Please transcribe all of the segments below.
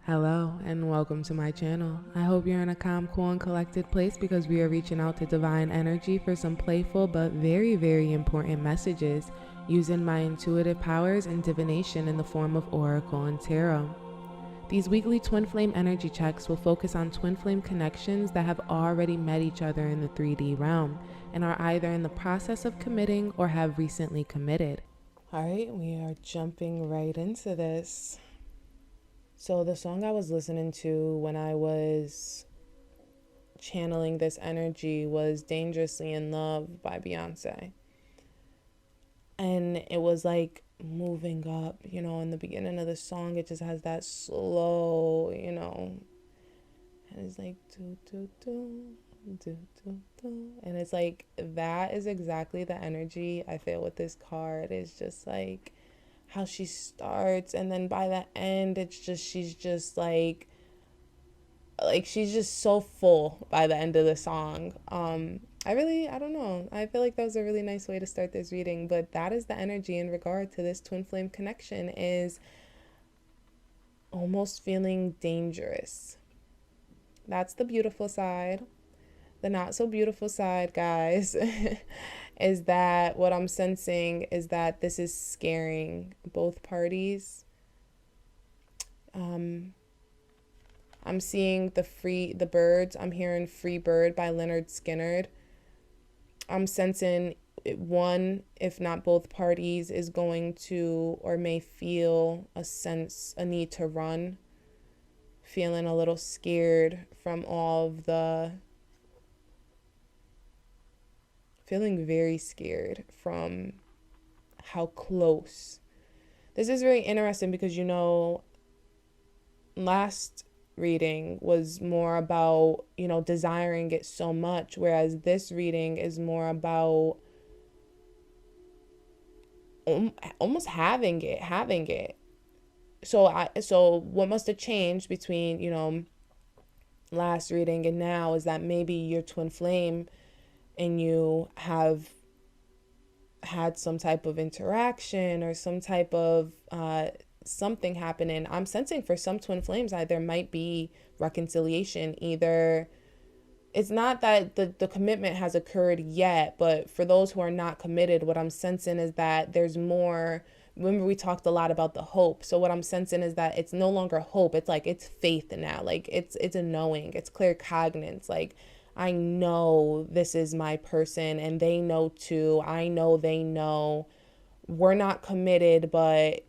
Hello and welcome to my channel. I hope you're in a calm, cool, and collected place because we are reaching out to divine energy for some playful but very, very important messages using my intuitive powers and divination in the form of oracle and tarot. These weekly twin flame energy checks will focus on twin flame connections that have already met each other in the 3D realm and are either in the process of committing or have recently committed. All right, we are jumping right into this. So the song I was listening to when I was channeling this energy was Dangerously in Love by Beyonce. And it was like moving up, in the beginning of the song, it just has that slow, and it's like, do, do, do, do, do, do. And it's like, that is exactly the energy I feel with this card. It's just like, how she starts, and then by the end it's just she's just like she's just so full by the end of the song. I don't know, I feel like that was a really nice way to start this reading, but that is the energy in regard to this twin flame connection, is almost feeling dangerous. That's the beautiful side. The not so beautiful side, guys, is that what I'm sensing is that this is scaring both parties. I'm seeing the birds. I'm hearing Free Bird by Leonard Skinner. I'm sensing one, if not both parties, is going to or may feel a need to run, feeling a little scared from all of the feeling very scared from how close. This is very interesting because, last reading was more about, desiring it so much, whereas this reading is more about almost having it. So what must have changed between, last reading and now is that maybe your twin flame and you have had some type of interaction or some type of something happening. I'm sensing for some twin flames that there might be reconciliation. Either it's not that the commitment has occurred yet, but for those who are not committed, what I'm sensing is that there's more. Remember, we talked a lot about the hope. So what I'm sensing is that it's no longer hope. It's like it's faith now. Like it's a knowing. It's clear cognizance. Like, I know this is my person and they know too. I know they know. We're not committed, but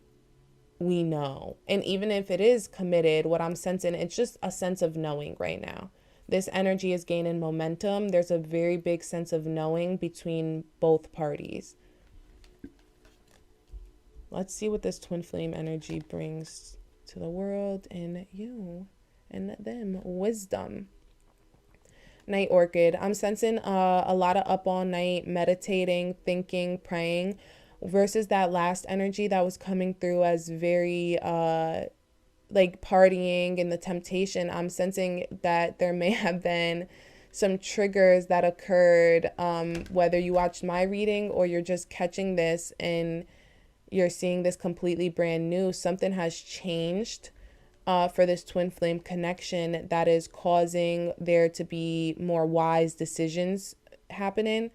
we know. And even if it is committed, what I'm sensing, it's just a sense of knowing right now. This energy is gaining momentum. There's a very big sense of knowing between both parties. Let's see what this twin flame energy brings to the world and you and them. Wisdom. Night Orchid. I'm sensing a lot of up all night meditating, thinking, praying, versus that last energy that was coming through as very like partying and the temptation. I'm sensing that there may have been some triggers that occurred, whether you watched my reading or you're just catching this and you're seeing this completely brand new. Something has changed for this twin flame connection that is causing there to be more wise decisions happening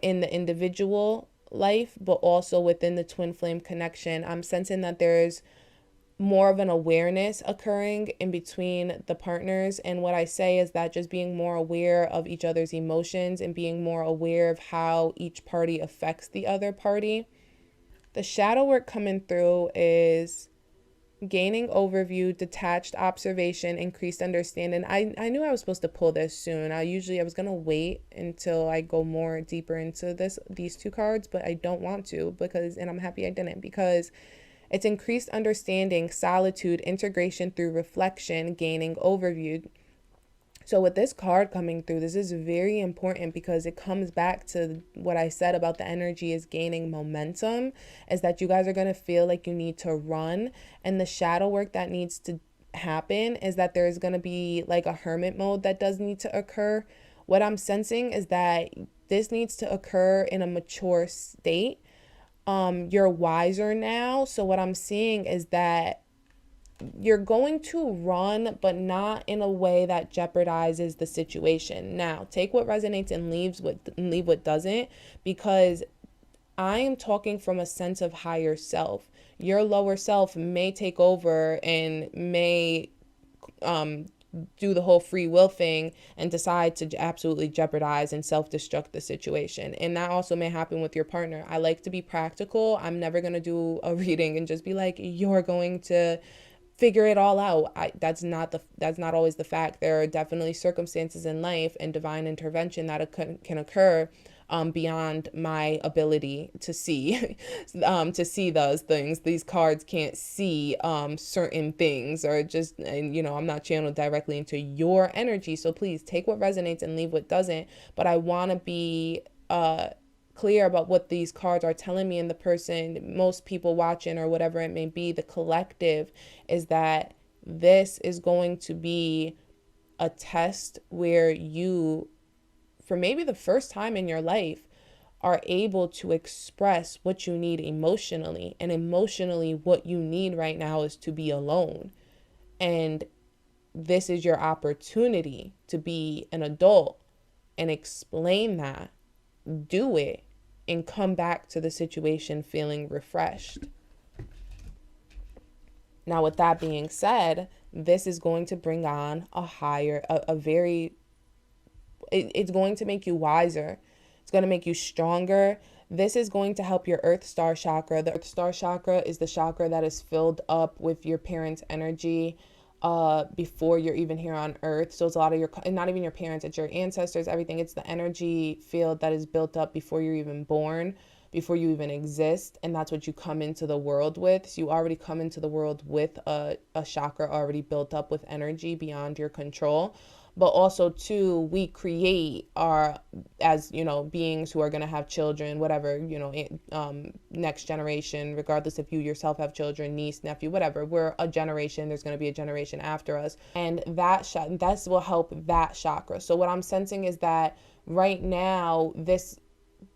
in the individual life, but also within the twin flame connection. I'm sensing that there's more of an awareness occurring in between the partners. And what I say is that just being more aware of each other's emotions and being more aware of how each party affects the other party. The shadow work coming through is gaining overview, detached observation, increased understanding. I knew I was supposed to pull this soon. I was going to wait until I go more deeper into these two cards, but I don't want to and I'm happy I didn't, because it's increased understanding, solitude, integration through reflection, gaining overview. So with this card coming through, this is very important because it comes back to what I said about the energy is gaining momentum, is that you guys are going to feel like you need to run. And the shadow work that needs to happen is that there's going to be like a hermit mode that does need to occur. What I'm sensing is that this needs to occur in a mature state. You're wiser now. So what I'm seeing is that you're going to run, but not in a way that jeopardizes the situation. Now, take what resonates and leave what doesn't, because I am talking from a sense of higher self. Your lower self may take over and may do the whole free will thing and decide to absolutely jeopardize and self-destruct the situation. And that also may happen with your partner. I like to be practical. I'm never going to do a reading and just be like, you're going to figure it all out. That's not always the fact. There are definitely circumstances in life and divine intervention that can occur beyond my ability to see to see those things. These cards can't see certain things, or just, and I'm not channeled directly into your energy, so please take what resonates and leave what doesn't. But I want to be clear about what these cards are telling me, and the person, most people watching or whatever it may be, the collective, is that this is going to be a test where you, for maybe the first time in your life, are able to express what you need emotionally. And emotionally, what you need right now is to be alone. And this is your opportunity to be an adult and explain that, do it, and come back to the situation feeling refreshed. Now, with that being said, this is going to bring on it's going to make you wiser. It's going to make you stronger. This is going to help your Earth Star chakra. The Earth Star chakra is the chakra that is filled up with your parents' energy before you're even here on Earth. So it's a lot of not even your parents, it's your ancestors, everything. It's the energy field that is built up before you're even born, before you even exist. And that's what you come into the world with. So you already come into the world with a chakra already built up with energy beyond your control. But also too, we create as beings who are going to have children, whatever, next generation, regardless if you yourself have children, niece, nephew, whatever. We're a generation. There's going to be a generation after us, and that will help that chakra. So what I'm sensing is that right now, this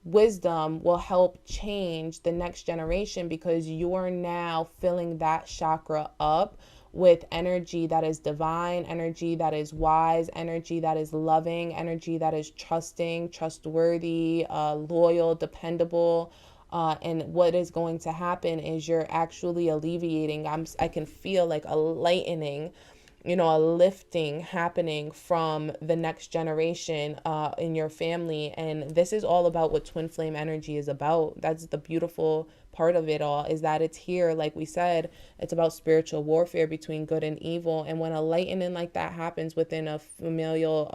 wisdom will help change the next generation, because you're now filling that chakra up with energy that is divine, energy that is wise, energy that is loving, energy that is trusting, trustworthy, loyal, dependable. And what is going to happen is you're actually alleviating. I can feel like a lightening, a lifting happening from the next generation in your family. And this is all about what twin flame energy is about. That's the beautiful part of it all, is that it's here. Like we said, it's about spiritual warfare between good and evil. And when a lightening like that happens within a familial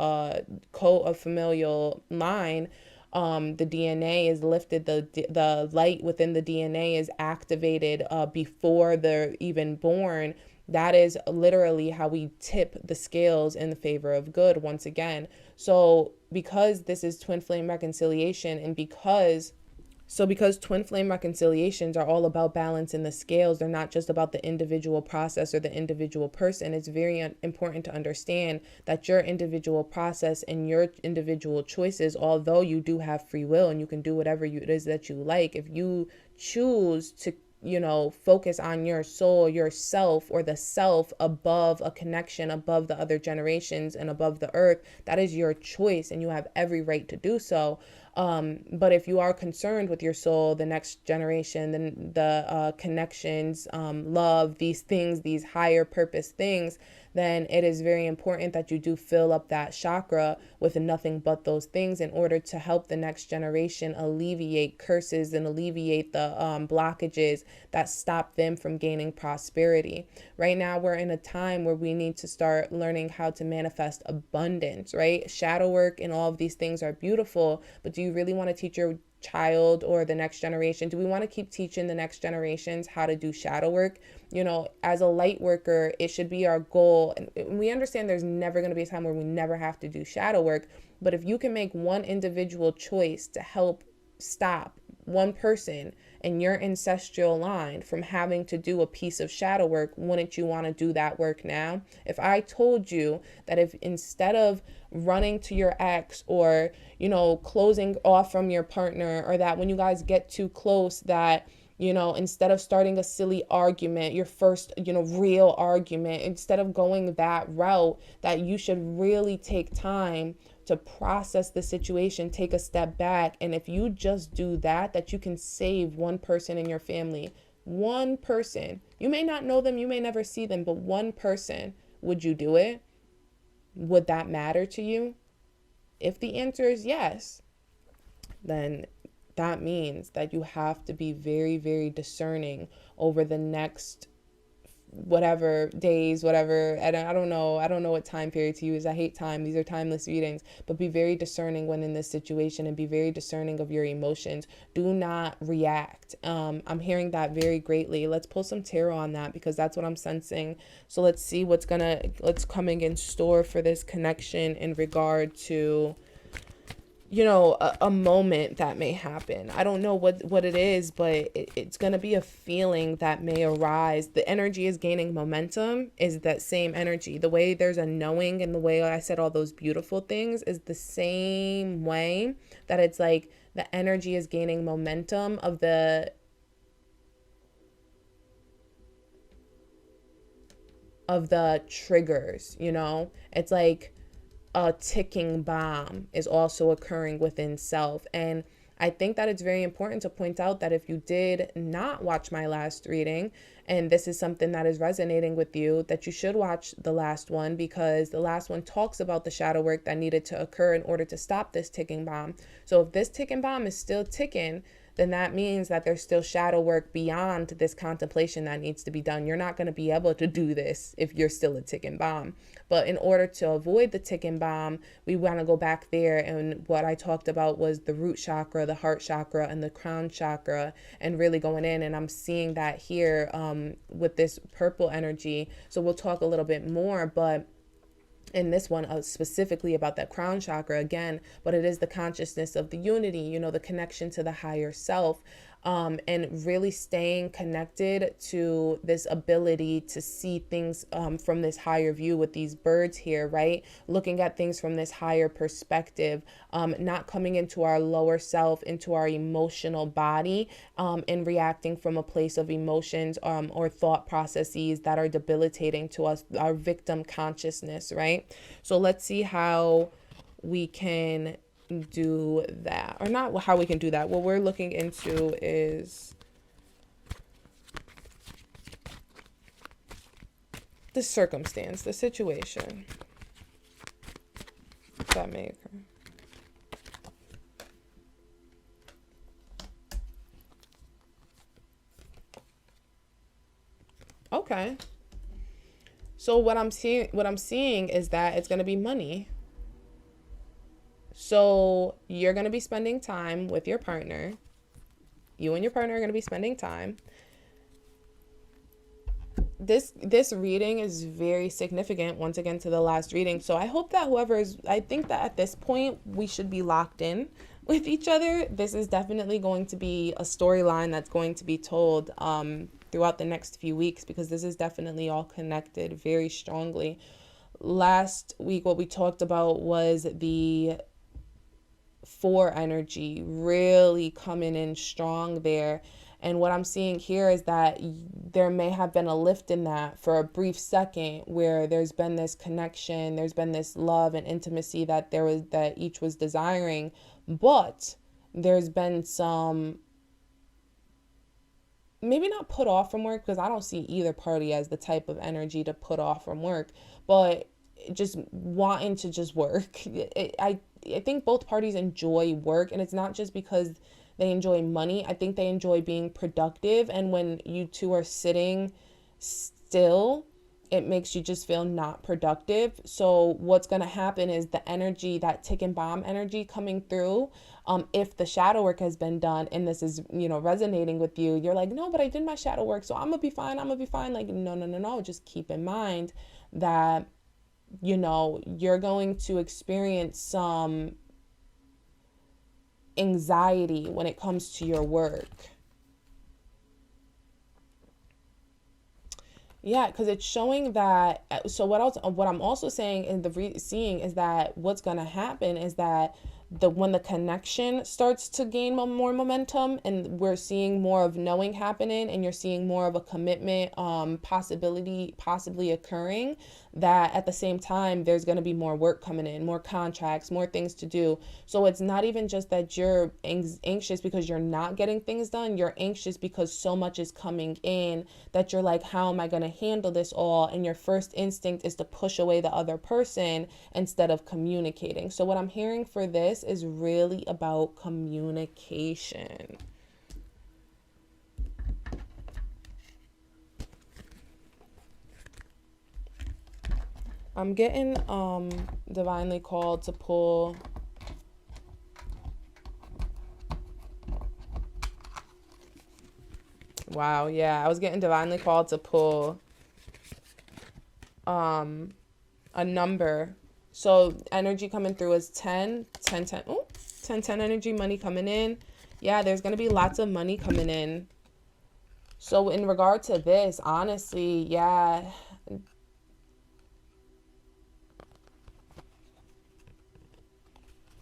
familial line, the DNA is lifted, the light within the DNA is activated before they're even born. That is literally how we tip the scales in the favor of good once again. So because this is twin flame reconciliation, and because twin flame reconciliations are all about balance in the scales, they're not just about the individual process or the individual person. It's very important to understand that your individual process and your individual choices, although you do have free will and you can do whatever it is that you like, if you choose to focus on your soul, yourself, or the self above a connection, above the other generations and above the earth, that is your choice, and you have every right to do so. But if you are concerned with your soul, the next generation, then the connections, love, these things, these higher purpose things, then it is very important that you do fill up that chakra with nothing but those things, in order to help the next generation alleviate curses and alleviate the blockages that stop them from gaining prosperity. Right now, we're in a time where we need to start learning how to manifest abundance, right? Shadow work and all of these things are beautiful, but do you really want to teach your child or the next generation? Do we want to keep teaching the next generations how to do shadow work? As a light worker, it should be our goal. And we understand there's never going to be a time where we never have to do shadow work. But if you can make one individual choice to help stop one person in your ancestral line from having to do a piece of shadow work, wouldn't you want to do that work now? If I told you that, if instead of running to your ex, or closing off from your partner, or that when you guys get too close, that Instead of starting a silly argument, your first, real argument, instead of going that route, that you should really take time to process the situation, take a step back. And if you just do that, that you can save one person in your family. One person. You may not know them, you may never see them, but one person. Would you do it? Would that matter to you? If the answer is yes, then that means that you have to be very, very discerning over the next whatever days, whatever. I don't know. I don't know what time period to use. I hate time. These are timeless readings. But be very discerning when in this situation, and be very discerning of your emotions. Do not react. I'm hearing that very greatly. Let's pull some tarot on that, because that's what I'm sensing. So let's see what's coming in store for this connection in regard to a moment that may happen. I don't know what it is, but it's going to be a feeling that may arise. The energy is gaining momentum, is that same energy. The way there's a knowing, and the way I said all those beautiful things is the same way that it's like the energy is gaining momentum of the triggers, It's like a ticking bomb is also occurring within self. And I think that it's very important to point out that if you did not watch my last reading, and this is something that is resonating with you, that you should watch the last one, because the last one talks about the shadow work that needed to occur in order to stop this ticking bomb. So if this ticking bomb is still ticking, then that means that there's still shadow work beyond this contemplation that needs to be done. You're not going to be able to do this if you're still a ticking bomb. But in order to avoid the ticking bomb, we want to go back there. And what I talked about was the root chakra, the heart chakra, and the crown chakra, and really going in. And I'm seeing that here with this purple energy. So we'll talk a little bit more, but in this one specifically about that crown chakra again, but it is the consciousness of the unity, the connection to the higher self, and really staying connected to this ability to see things from this higher view with these birds here, right? Looking at things from this higher perspective, not coming into our lower self, into our emotional body, and reacting from a place of emotions or thought processes that are debilitating to us, our victim consciousness, right? So let's see how we can do that, or not how we can do that. What we're looking into is the circumstance, the situation that may occur. Okay. So what I'm seeing is that it's going to be money. So you're going to be spending time with your partner. You and your partner are going to be spending time. This reading is very significant, once again, to the last reading. So I hope that I think that at this point we should be locked in with each other. This is definitely going to be a storyline that's going to be told throughout the next few weeks, because this is definitely all connected very strongly. Last week, what we talked about was the 4 energy really coming in strong there. And what I'm seeing here is that there may have been a lift in that for a brief second, where there's been this connection, there's been this love and intimacy that each was desiring, but there's been some, maybe not put off from work, because I don't see either party as the type of energy to put off from work, but just wanting to just work. I think both parties enjoy work, and it's not just because they enjoy money. I think they enjoy being productive, and when you two are sitting still, it makes you just feel not productive. So what's going to happen is the energy, that ticking bomb energy coming through, if the shadow work has been done and this is, resonating with you, you're like, no, but I did my shadow work, so I'm gonna be fine. Like, no. Just keep in mind that, you're going to experience some anxiety when it comes to your work. Yeah, because it's showing that. So what I'm also saying in seeing is that what's going to happen is that when the connection starts to gain more momentum, and we're seeing more of knowing happening, and you're seeing more of a commitment possibly occurring, that at the same time there's going to be more work coming in, more contracts, more things to do. So it's not even just that you're anxious because you're not getting things done. You're anxious because so much is coming in that you're like, how am I going to handle this all? And your first instinct is to push away the other person instead of communicating. So what I'm hearing for this is really about communication. I'm getting divinely called to pull wow, yeah, I was getting divinely called to pull a number. So energy coming through is 10, 10, 10. Oh, 10, 10 energy, money coming in. Yeah, there's going to be lots of money coming in. So in regard to this, honestly, yeah.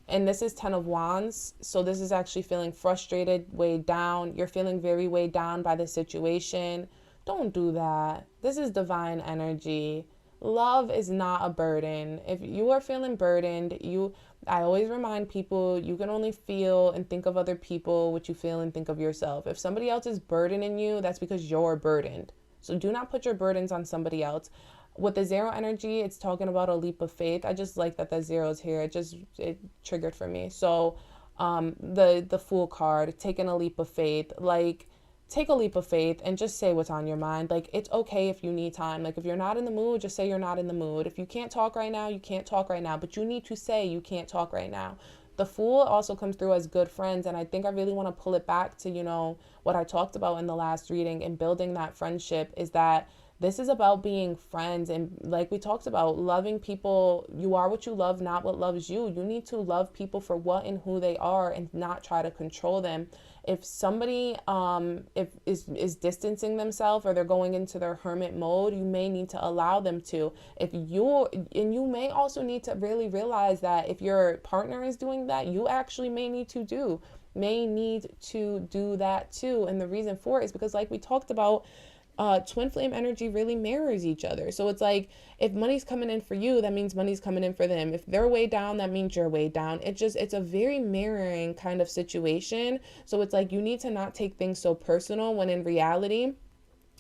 And this is 10 of Wands. So this is actually feeling frustrated, weighed down. You're feeling very weighed down by the situation. Don't do that. This is divine energy. Love is not a burden. If you are feeling burdened, I always remind people, you can only feel and think of other people what you feel and think of yourself. If somebody else is burdening you, that's because you're burdened. So do not put your burdens on somebody else. With the zero energy, it's talking about a leap of faith. I just like that the zero's here. It triggered for me. So the Fool card, taking a leap of faith, like, take a leap of faith and just say what's on your mind. Like, it's okay if you need time. Like, if you're not in the mood, just say you're not in the mood. If you can't talk right now, you can't talk right now, but you need to say you can't talk right now. The Fool also comes through as good friends, and I think I really want to pull it back to, what I talked about in the last reading, and building that friendship is that this is about being friends. And like we talked about, loving people. You are what you love, not what loves you. You need to love people for what and who they are and not try to control them. If somebody is distancing themselves, or they're going into their hermit mode, you may need to allow them to. You may also need to really realize that if your partner is doing that, you actually may need to do that too. And the reason for it is because, like we talked about, twin flame energy really mirrors each other. So it's like, if money's coming in for you, that means money's coming in for them. If they're way down, that means you're way down. It's a very mirroring kind of situation. So it's like, you need to not take things so personal, when in reality,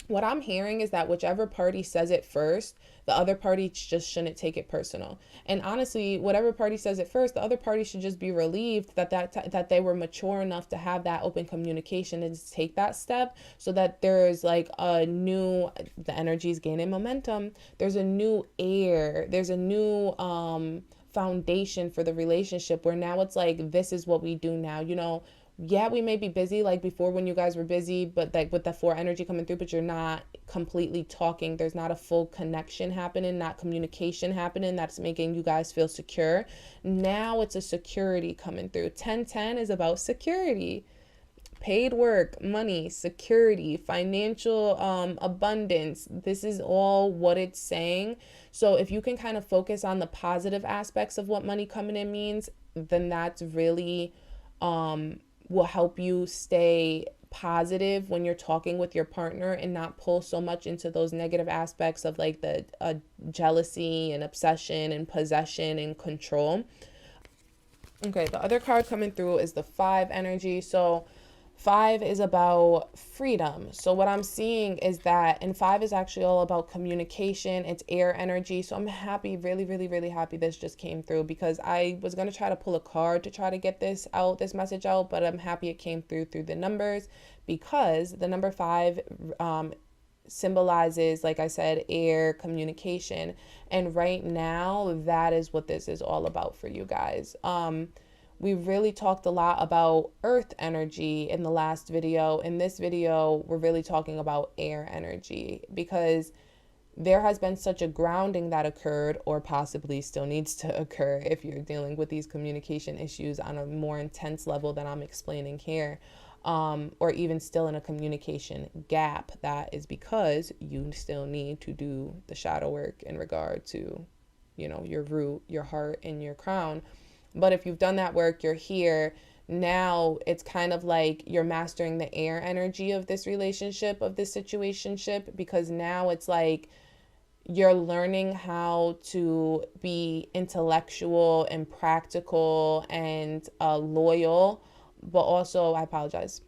what I'm hearing is that whichever party says it first, the other party just shouldn't take it personal. And honestly, whatever party says it first, the other party should just be relieved that they were mature enough to have that open communication and to take that step, so that there's like the energy is gaining momentum. There's a new air. There's a new foundation for the relationship, where now it's like, this is what we do now. Yeah, we may be busy like before when you guys were busy, but like with the 4 energy coming through, but you're not completely talking. There's not a full connection happening, not communication happening. That's making you guys feel secure. Now it's a security coming through. 1010 is about security. Paid work, money, security, financial abundance. This is all what it's saying. So if you can kind of focus on the positive aspects of what money coming in means, then that's really will help you stay positive when you're talking with your partner, and not pull so much into those negative aspects of like the jealousy and obsession and possession and control. Okay, the other card coming through is the 5 energy. So 5 is about freedom. So what I'm seeing is that, and 5 is actually all about communication. It's air energy. So I'm happy, really, really, really happy this just came through, because I was going to try to pull a card to try to get this message out, but I'm happy it came through the numbers, because the number 5 symbolizes, like I said, air, communication. And right now, that is what this is all about for you guys. We really talked a lot about earth energy in the last video. In this video, we're really talking about air energy, because there has been such a grounding that occurred, or possibly still needs to occur if you're dealing with these communication issues on a more intense level than I'm explaining here, or even still in a communication gap. That is because you still need to do the shadow work in regard to, your root, your heart, and your crown. But if you've done that work, you're here. Now it's kind of like you're mastering the air energy of this relationship, of this situationship, because now it's like you're learning how to be intellectual and practical and loyal, but also, I apologize.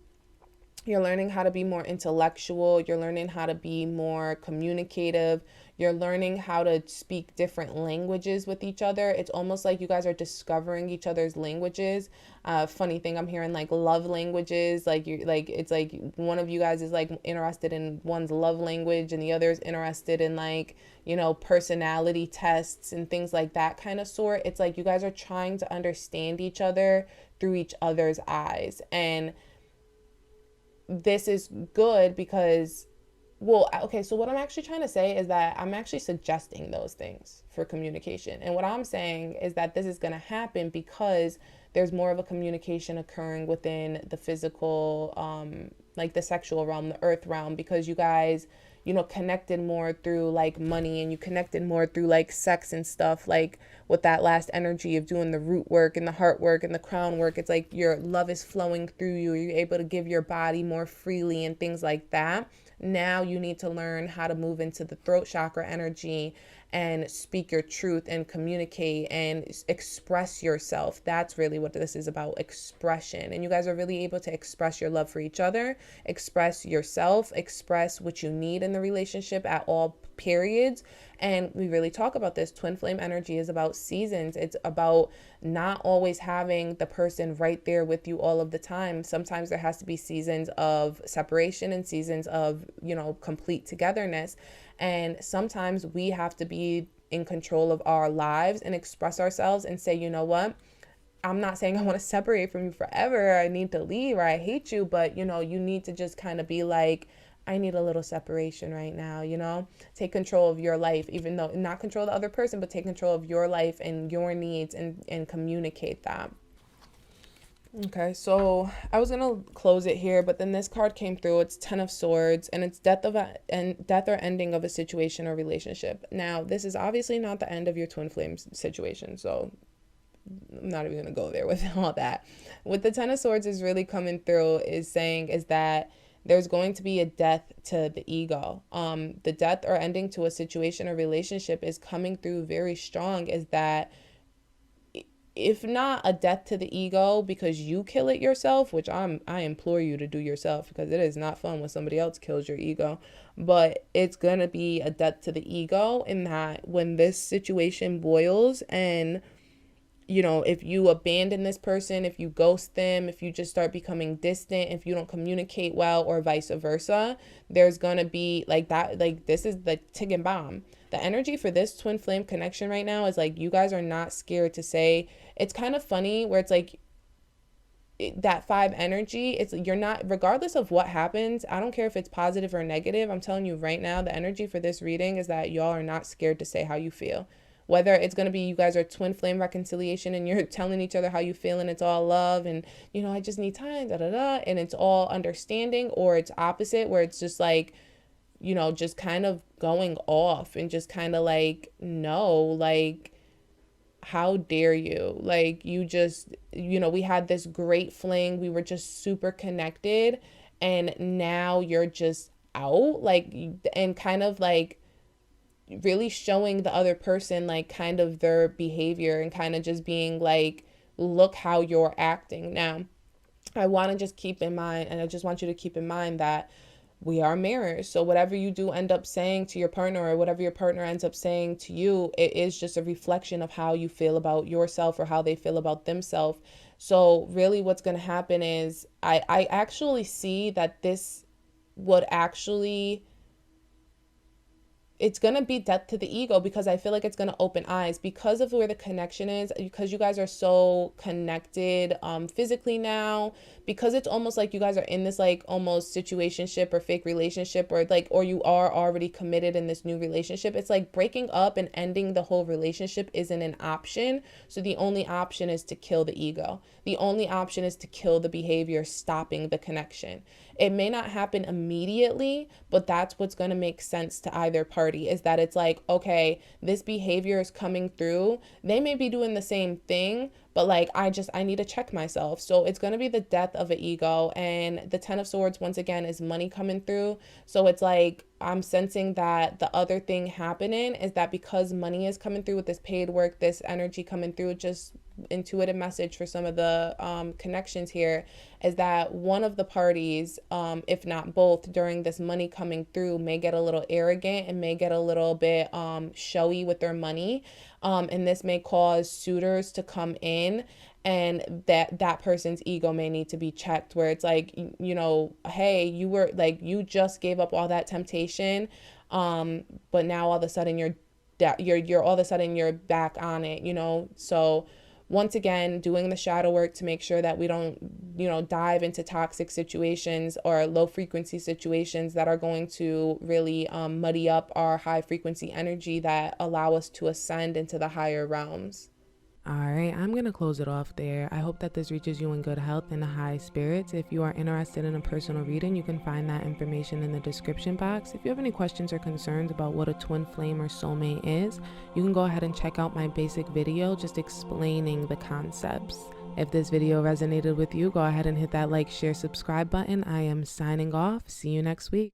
You're learning how to be more intellectual. You're learning how to be more communicative. You're learning how to speak different languages with each other. It's almost like you guys are discovering each other's languages. Funny thing, I'm hearing like love languages. Like you, like it's like one of you guys is like interested in one's love language, and the other is interested in like, you know, personality tests and things like that kind of sort. It's like you guys are trying to understand each other through each other's eyes. And this is good because, well, okay, so what I'm actually trying to say is that I'm actually suggesting those things for communication. And what I'm saying is that this is going to happen because there's more of a communication occurring within the physical, like the sexual realm, the earth realm, because you guys, you know, connected more through like money, and you connected more through like sex and stuff, like with that last energy of doing the root work and the heart work and the crown work. It's like your love is flowing through you. You're able to give your body more freely and things like that. Now you need to learn how to move into the throat chakra energy and speak your truth and communicate and express yourself. That's really what this is about, expression. And you guys are really able to express your love for each other, express yourself, express what you need in the relationship at all periods. And we really talk about this. Twin flame energy is about seasons. It's about not always having the person right there with you all of the time. Sometimes there has to be seasons of separation and seasons of, you know, complete togetherness. And sometimes we have to be in control of our lives and express ourselves and say, you know what? I'm not saying I want to separate from you forever. I need to leave or I hate you. But, you know, you need to just kind of be like, I need a little separation right now, you know? Take control of your life, even though not control the other person, but take control of your life and your needs, and communicate that. Okay, so I was gonna close it here, but then this card came through. It's Ten of Swords, and it's death or ending of a situation or relationship. Now, this is obviously not the end of your twin flame situation, so I'm not even gonna go there with all that. What the Ten of Swords is really coming through is saying is that there's going to be a death to the ego. The death or ending to a situation or relationship is coming through very strong. Is that if not a death to the ego because you kill it yourself, which I implore you to do yourself, because it is not fun when somebody else kills your ego, but it's gonna be a death to the ego in that when this situation boils and, you know, if you abandon this person, if you ghost them, if you just start becoming distant, if you don't communicate well, or vice versa, there's gonna be like that, like this is the ticking bomb. The energy for this twin flame connection right now is like you guys are not scared to say. It's kind of funny where it's like that five energy, it's you're not, regardless of what happens, I don't care if it's positive or negative, I'm telling you right now, the energy for this reading is that y'all are not scared to say how you feel. Whether it's going to be you guys are twin flame reconciliation and you're telling each other how you feel and it's all love and, you know, I just need time, da da da, and it's all understanding, or it's opposite where it's just like, you know, just kind of going off and just kind of like, no, like, how dare you? Like, you just, you know, we had this great fling. We were just super connected. And now you're just out, like, and kind of like really showing the other person, like, kind of their behavior and kind of just being like, look how you're acting. Now, I want to just keep in mind, and I just want you to keep in mind that we are mirrors. So whatever you do end up saying to your partner, or whatever your partner ends up saying to you, it is just a reflection of how you feel about yourself or how they feel about themselves. So really what's going to happen is I actually see that this would actually, it's going to be death to the ego, because I feel like it's going to open eyes because of where the connection is, because you guys are so connected physically now, because it's almost like you guys are in this like almost situationship or fake relationship, or like, or you are already committed in this new relationship. It's like breaking up and ending the whole relationship isn't an option. So the only option is to kill the ego. The only option is to kill the behavior, stopping the connection. It may not happen immediately, but that's what's going to make sense to either party. party, is that it's like, okay, this behavior is coming through. They may be doing the same thing, but like I need to check myself. So it's going to be the death of an ego. And the 10 of swords once again is money coming through. So it's like I'm sensing that the other thing happening is that because money is coming through with this paid work, this energy coming through, just intuitive message for some of the connections here, is that one of the parties, if not both, during this money coming through may get a little arrogant and may get a little bit showy with their money. And this may cause suitors to come in, and that person's ego may need to be checked, where it's like, hey, you were like, you just gave up all that temptation, but now all of a sudden you're all of a sudden you're back on it, so once again, doing the shadow work to make sure that we don't, dive into toxic situations or low frequency situations that are going to really muddy up our high frequency energy that allow us to ascend into the higher realms. All right, I'm going to close it off there. I hope that this reaches you in good health and high spirits. If you are interested in a personal reading, you can find that information in the description box. If you have any questions or concerns about what a twin flame or soulmate is, you can go ahead and check out my basic video just explaining the concepts. If this video resonated with you, go ahead and hit that like, share, subscribe button. I am signing off. See you next week.